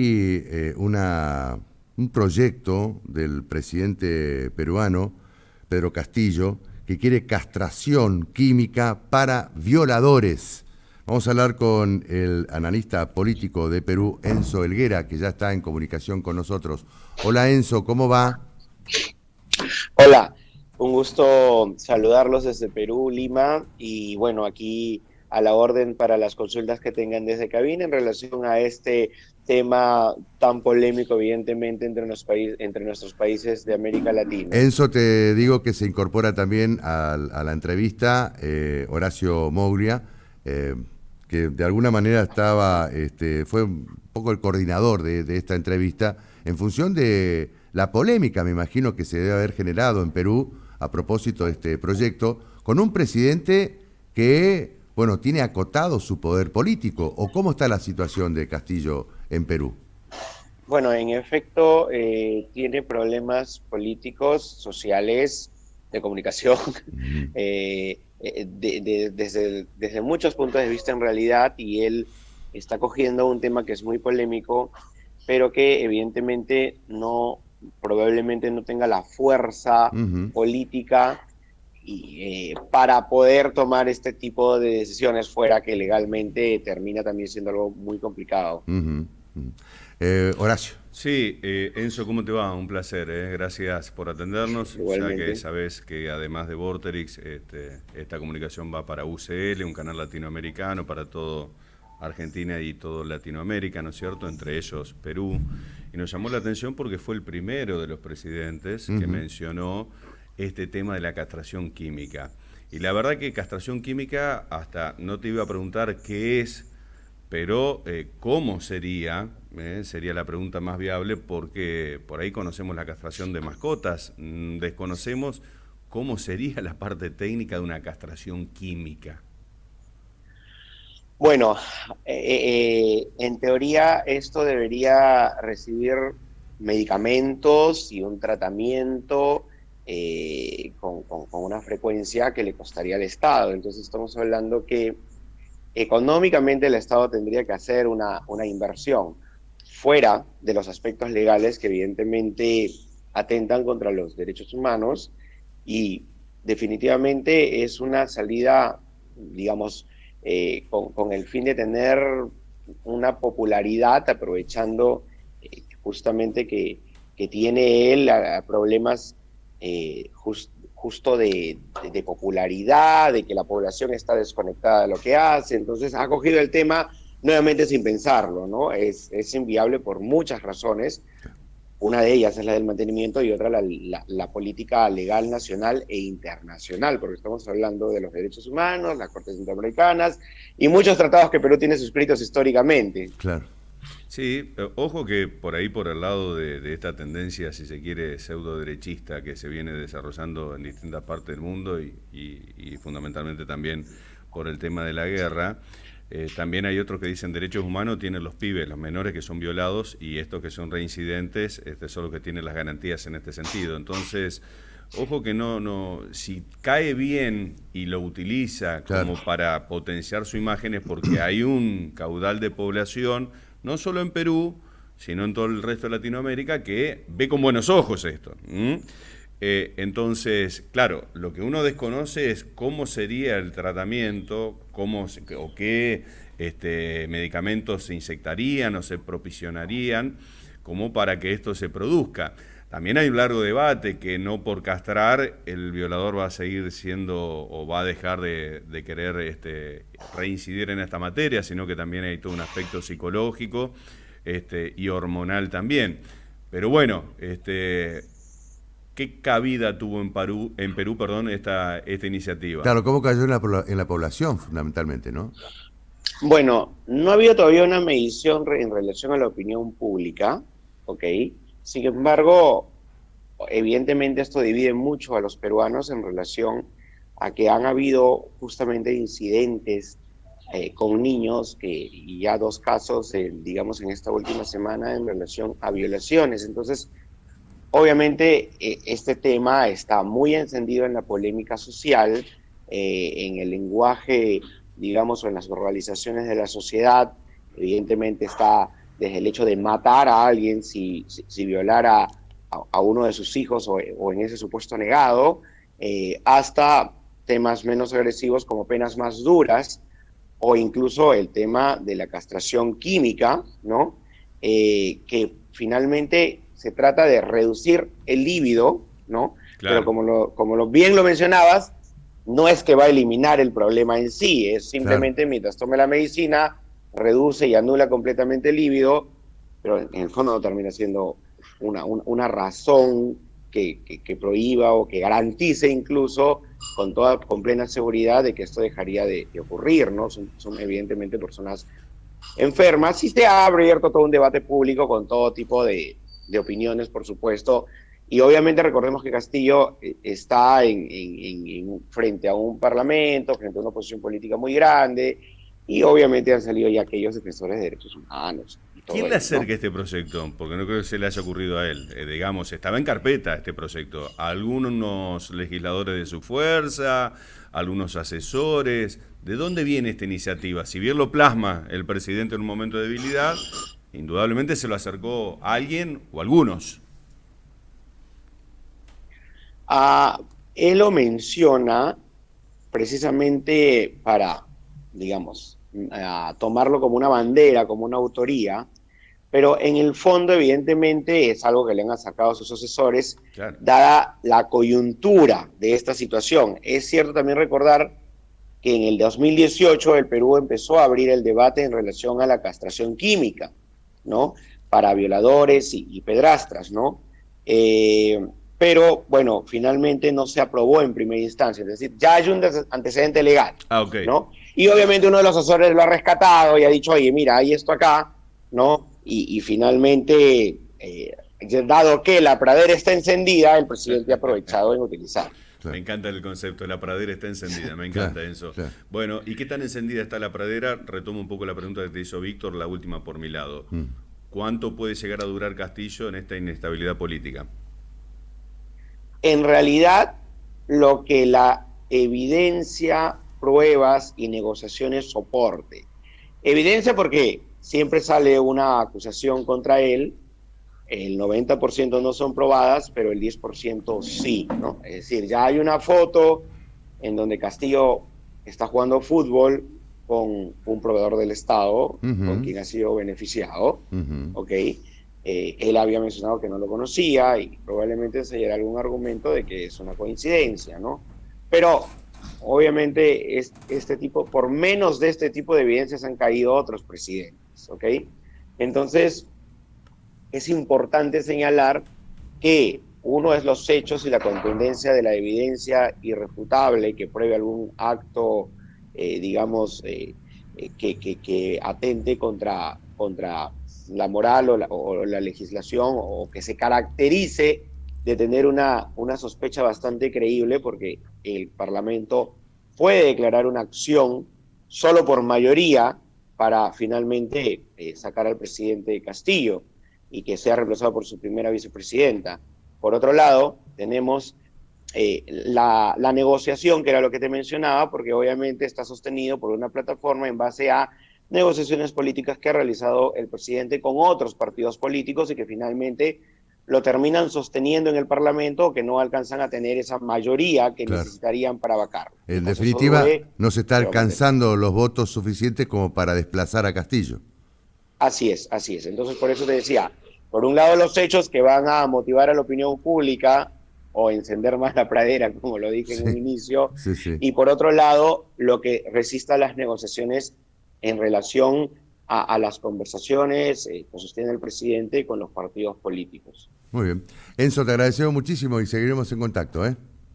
Y un proyecto del presidente peruano, Pedro Castillo, que quiere castración química para violadores. Vamos a hablar con el analista político de Perú, Enzo Helguera, que ya está en comunicación con nosotros. Hola Enzo, ¿cómo va? Hola, un gusto saludarlos desde Perú, Lima, y bueno, aquí a la orden para las consultas que tengan desde cabina en relación a este tema tan polémico, evidentemente, entre nuestros países de América Latina. Enzo, te digo que se incorpora también a la entrevista Horacio Moglia, eh, que de alguna manera fue un poco el coordinador de esta entrevista en función de la polémica, me imagino, que se debe haber generado en Perú a propósito de este proyecto, con un presidente que, bueno, tiene acotado su poder político. ¿O cómo está la situación de Castillo en Perú? Bueno, en efecto, tiene problemas políticos, sociales, de comunicación, Ujú. desde muchos puntos de vista en realidad, y él está cogiendo un tema que es muy polémico, pero que evidentemente probablemente no tenga la fuerza Ujú. política para poder tomar este tipo de decisiones fuera que legalmente termina también siendo algo muy complicado. Ujú. Ujú. Horacio. Sí, Enzo, ¿cómo te va? Un placer, gracias por atendernos, ya que Igualmente. sabes que además de Vorterix, esta comunicación va para UCL, un canal latinoamericano para todo Argentina y todo Latinoamérica, ¿no es cierto? Entre ellos Perú. Y nos llamó la atención porque fue el primero de los presidentes que Ujú. mencionó este tema de la castración química. Y la verdad que castración química, hasta no te iba a preguntar qué es, pero ¿cómo sería? Sería la pregunta más viable porque por ahí conocemos la castración de mascotas, desconocemos cómo sería la parte técnica de una castración química. Bueno, en teoría esto debería recibir medicamentos y un tratamiento con una frecuencia que le costaría al Estado. Entonces estamos hablando que económicamente el Estado tendría que hacer una inversión fuera de los aspectos legales que evidentemente atentan contra los derechos humanos, y definitivamente es una salida, digamos, con el fin de tener una popularidad, aprovechando justamente que tiene él problemas justo de popularidad, de que la población está desconectada de lo que hace. Entonces ha cogido el tema nuevamente sin pensarlo, ¿no? Es inviable por muchas razones. Una de ellas es la del mantenimiento y otra la política legal nacional e internacional, porque estamos hablando de los derechos humanos, las Cortes Interamericanas y muchos tratados que Perú tiene suscritos históricamente. Claro. Sí, ojo que por ahí, por el lado de esta tendencia, si se quiere, pseudo derechista que se viene desarrollando en distintas partes del mundo y fundamentalmente también por el tema de la guerra, también hay otros que dicen derechos humanos tienen los pibes, los menores que son violados y estos que son reincidentes, son los que tienen las garantías en este sentido. Entonces, ojo que no, si cae bien y lo utiliza Claro. como para potenciar su imagen es porque hay un caudal de población, no solo en Perú, sino en todo el resto de Latinoamérica, que ve con buenos ojos esto. Entonces, claro, lo que uno desconoce es cómo sería el tratamiento, o qué medicamentos se inyectarían o se propicionarían como para que esto se produzca. También hay un largo debate que no por castrar el violador va a seguir siendo o va a dejar de querer reincidir en esta materia, sino que también hay todo un aspecto psicológico y hormonal también. Pero bueno, ¿qué cabida tuvo en Perú, perdón, esta iniciativa? Claro, ¿cómo cayó en la población fundamentalmente, no? Bueno, no había todavía una medición en relación a la opinión pública, ¿ok? Sin embargo, evidentemente esto divide mucho a los peruanos en relación a que han habido justamente incidentes con niños, y ya dos casos, digamos, en esta última semana en relación a violaciones. Entonces, obviamente, este tema está muy encendido en la polémica social, en el lenguaje, digamos, o en las verbalizaciones de la sociedad. Evidentemente está desde el hecho de matar a alguien si violara a uno de sus hijos o en ese supuesto negado, hasta temas menos agresivos como penas más duras, o incluso el tema de la castración química, ¿no? Que finalmente se trata de reducir el líbido, ¿no? Claro. Pero como bien lo mencionabas, no es que va a eliminar el problema en sí, es simplemente mientras tome la medicina, reduce y anula completamente el líbido, pero en el fondo no termina siendo una razón que prohíba o que garantice incluso con plena seguridad de que esto dejaría de ocurrir, ¿no? Son evidentemente personas enfermas y se ha abierto todo un debate público con todo tipo de opiniones, por supuesto. Y obviamente recordemos que Castillo está frente a un parlamento, frente a una oposición política muy grande, y obviamente han salido ya aquellos defensores de derechos humanos. ¿Quién le acerca este proyecto? Porque no creo que se le haya ocurrido a él. Digamos, estaba en carpeta este proyecto. Algunos legisladores de su fuerza, algunos asesores. ¿De dónde viene esta iniciativa? Si bien lo plasma el presidente en un momento de debilidad, indudablemente se lo acercó a alguien o a algunos. Él lo menciona precisamente para, digamos, tomarlo como una bandera, como una autoría, pero en el fondo evidentemente es algo que le han sacado a sus asesores, claro, dada la coyuntura de esta situación. Es cierto también recordar que en el 2018 el Perú empezó a abrir el debate en relación a la castración química, ¿no? Para violadores y pedrastras, ¿no? Pero, bueno, finalmente no se aprobó en primera instancia, es decir, ya hay un antecedente legal, okay, ¿no? Y obviamente uno de los asesores lo ha rescatado y ha dicho, oye, mira, hay esto acá, ¿no? Y finalmente, dado que la pradera está encendida, el presidente ha aprovechado en utilizar. Me encanta el concepto, la pradera está encendida, me encanta eso. Bueno, ¿y qué tan encendida está la pradera? Retomo un poco la pregunta que te hizo Víctor, la última por mi lado. ¿Cuánto puede llegar a durar Castillo en esta inestabilidad política? En realidad, lo que la evidencia, pruebas y negociaciones soporte. Evidencia porque siempre sale una acusación contra él, el 90% no son probadas, pero el 10% sí, ¿no? Es decir, ya hay una foto en donde Castillo está jugando fútbol con un proveedor del Estado, con quien ha sido beneficiado, ¿ok? Él había mencionado que no lo conocía y probablemente se diera algún argumento de que es una coincidencia, ¿no? Pero obviamente por menos de este tipo de evidencias han caído otros presidentes, ¿ok? Entonces, es importante señalar que uno es los hechos y la contundencia de la evidencia irrefutable que pruebe algún acto, digamos, que atente contra la moral o la legislación, o que se caracterice de tener una sospecha bastante creíble, porque el Parlamento puede declarar una acción solo por mayoría para finalmente sacar al presidente Castillo y que sea reemplazado por su primera vicepresidenta. Por otro lado, tenemos la negociación, que era lo que te mencionaba, porque obviamente está sostenido por una plataforma en base a negociaciones políticas que ha realizado el presidente con otros partidos políticos y que finalmente lo terminan sosteniendo en el Parlamento, o que no alcanzan a tener esa mayoría que necesitarían para vacarlo. En definitiva, no se está alcanzando los votos suficientes como para desplazar a Castillo. Así es, así es. Entonces, por eso te decía, por un lado los hechos que van a motivar a la opinión pública o encender más la pradera, como lo dije en un inicio, y por otro lado, lo que resista las negociaciones en relación a las conversaciones que sostiene el presidente con los partidos políticos. Muy bien. Enzo, te agradecemos muchísimo y seguiremos en contacto, ¿eh?